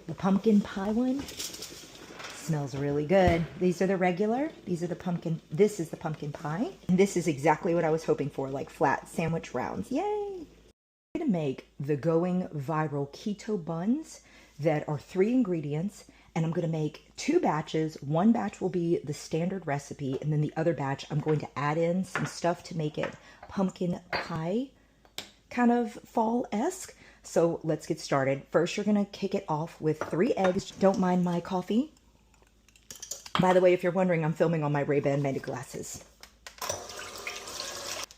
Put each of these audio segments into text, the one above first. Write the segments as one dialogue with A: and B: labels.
A: The pumpkin pie one smells really good. These are the regular. These are the pumpkin. This is the pumpkin pie. And this is exactly what I was hoping for, like flat sandwich rounds. Yay! I'm gonna make the going viral keto buns that are 3 ingredients. And I'm gonna make 2 batches. One batch will be the standard recipe. And then the other batch, I'm going to add in some stuff to make it pumpkin pie, kind of fall-esque. So let's get started. First, you're gonna kick it off with 3 eggs. Don't mind my coffee. By the way, if you're wondering, I'm filming on my Ray-Ban Meta glasses.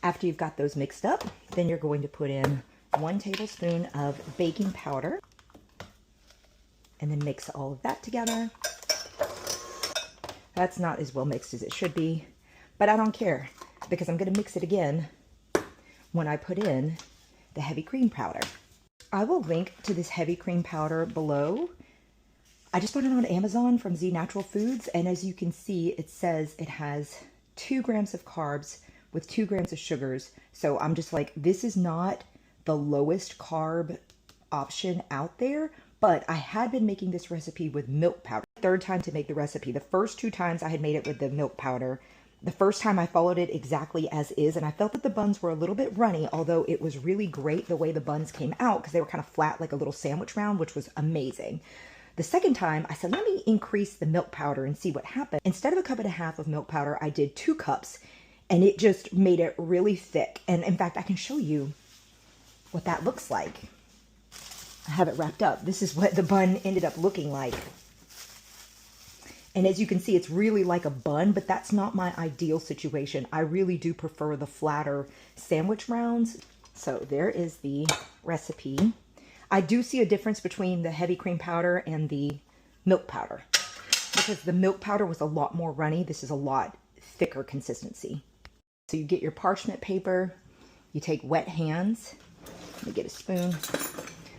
A: After you've got those mixed up, then you're going to put in 1 tablespoon of baking powder and then mix all of that together. That's not as well mixed as it should be, but I don't care because I'm gonna mix it again when I put in the heavy cream powder. I will link to this heavy cream powder below. I just bought it on Amazon from Z Natural Foods, and as you can see, it says it has 2 grams of carbs with 2 grams of sugars. So I'm just like, this is not the lowest carb option out there, but I had been making this recipe with milk powder. 3rd time to make the recipe. The first 2 times I had made it with the milk powder. The first time I followed it exactly as is, and I felt that the buns were a little bit runny, although it was really great the way the buns came out because they were kind of flat like a little sandwich round, which was amazing. The second time, I said, let me increase the milk powder and see what happened. Instead of a 1.5 cups of milk powder, I did 2 cups, and it just made it really thick. And in fact, I can show you what that looks like. I have it wrapped up. This is what the bun ended up looking like. And as you can see, it's really like a bun, but that's not my ideal situation. I really do prefer the flatter sandwich rounds. So there is the recipe. I do see a difference between the heavy cream powder and the milk powder because the milk powder was a lot more runny. This is a lot thicker consistency. So you get your parchment paper, you take wet hands. Let me get a spoon.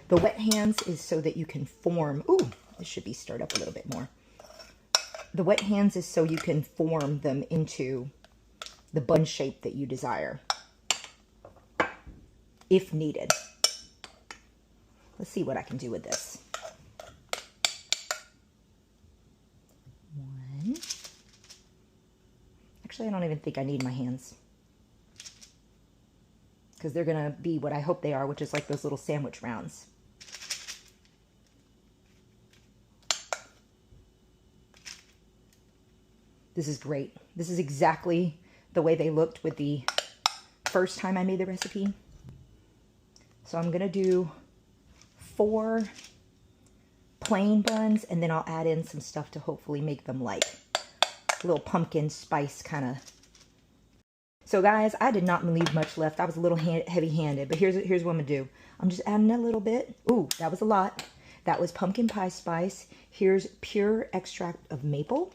A: The wet hands is so that you can form, ooh, this should be stirred up a little bit more. The wet hands is so you can form them into the bun shape that you desire, if needed. Let's see what I can do with this. 1. Actually, I don't even think I need my hands because they're gonna be what I hope they are, which is like those little sandwich rounds. This is great. This is exactly the way they looked with the first time I made the recipe. So I'm gonna do 4 plain buns, and then I'll add in some stuff to hopefully make them like a little pumpkin spice kind of. So guys, I did not leave much left. I was a little heavy-handed, but here's what I'm gonna do. I'm just adding a little bit. Ooh, that was a lot. That was pumpkin pie spice. Here's pure extract of maple.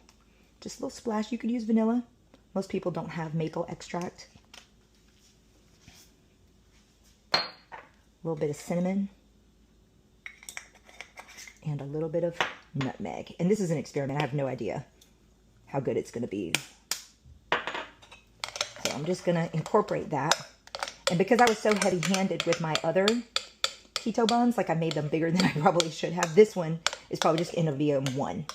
A: Just a little splash. You could use vanilla. Most people don't have maple extract. A little bit of cinnamon. And a little bit of nutmeg. And this is an experiment. I have no idea how good it's going to be. So I'm just going to incorporate that. And because I was so heavy-handed with my other keto buns, like I made them bigger than I probably should have, this one is probably just in a VM1.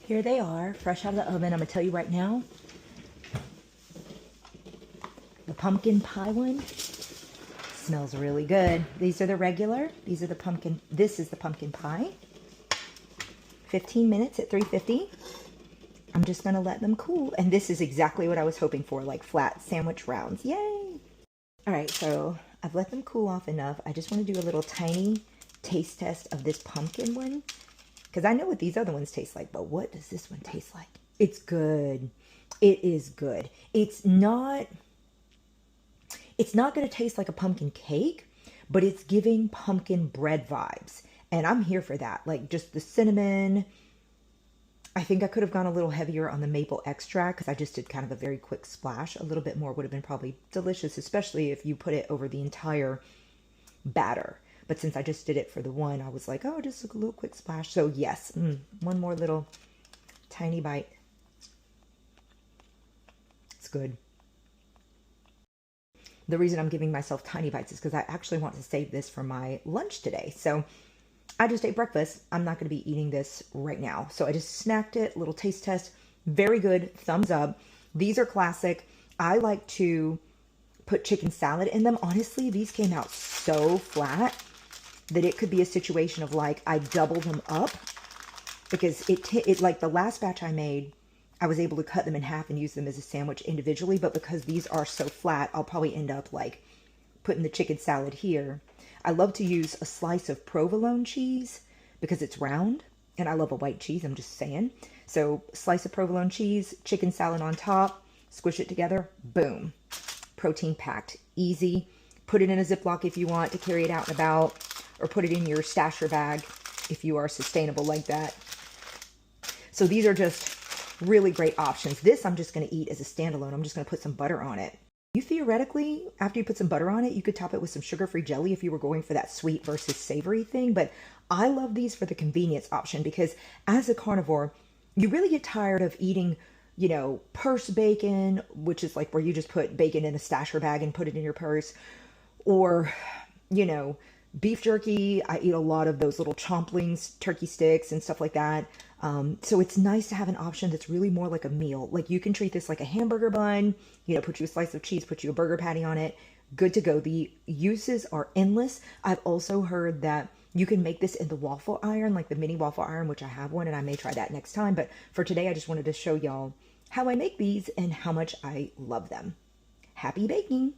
A: Here they are, fresh out of the oven. I'm going to tell you right now, the pumpkin pie one smells really good. These are the regular. These are the pumpkin. This is the pumpkin pie. 15 minutes at 350. I'm just going to let them cool. And this is exactly what I was hoping for, like flat sandwich rounds. Yay! All right, so I've let them cool off enough. I just want to do a little tiny taste test of this pumpkin one, because I know what these other ones taste like, but what does this one taste like? It's good. It is good. It's not going to taste like a pumpkin cake, but it's giving pumpkin bread vibes. And I'm here for that. Like just the cinnamon. I think I could have gone a little heavier on the maple extract because I just did kind of a very quick splash. A little bit more would have been probably delicious, especially if you put it over the entire batter. But since I just did it for the one, I was like, oh, just a little quick splash. So yes, one more little tiny bite. It's good. The reason I'm giving myself tiny bites is because I actually want to save this for my lunch today. So I just ate breakfast. I'm not going to be eating this right now. So I just snacked it, little taste test. Very good, thumbs up. These are classic. I like to put chicken salad in them. Honestly, these came out so flat that it could be a situation of like I double them up, because it like the last batch I made, I was able to cut them in half and use them as a sandwich individually, but because these are so flat, I'll probably end up like putting the chicken salad here. I love to use a slice of provolone cheese because it's round, and I love a white cheese, I'm just saying. So slice of provolone cheese, chicken salad on top, squish it together, boom. Protein packed, easy. Put it in a Ziploc if you want to carry it out and about, or put it in your stasher bag if you are sustainable like that. So these are just really great options. This I'm just going to eat as a standalone. I'm just going to put some butter on it. You theoretically, after you put some butter on it, you could top it with some sugar-free jelly if you were going for that sweet versus savory thing. But I love these for the convenience option, because as a carnivore, you really get tired of eating, you know, purse bacon, which is like where you just put bacon in a stasher bag and put it in your purse, or, you know, beef jerky. I eat a lot of those little chomplings, turkey sticks and stuff like that. So it's nice to have an option that's really more like a meal. Like you can treat this like a hamburger bun, you know, put you a slice of cheese, put you a burger patty on it, good to go. The uses are endless. I've also heard that you can make this in the waffle iron, like the mini waffle iron, which I have one and I may try that next time. But for today, I just wanted to show y'all how I make these and how much I love them. Happy baking!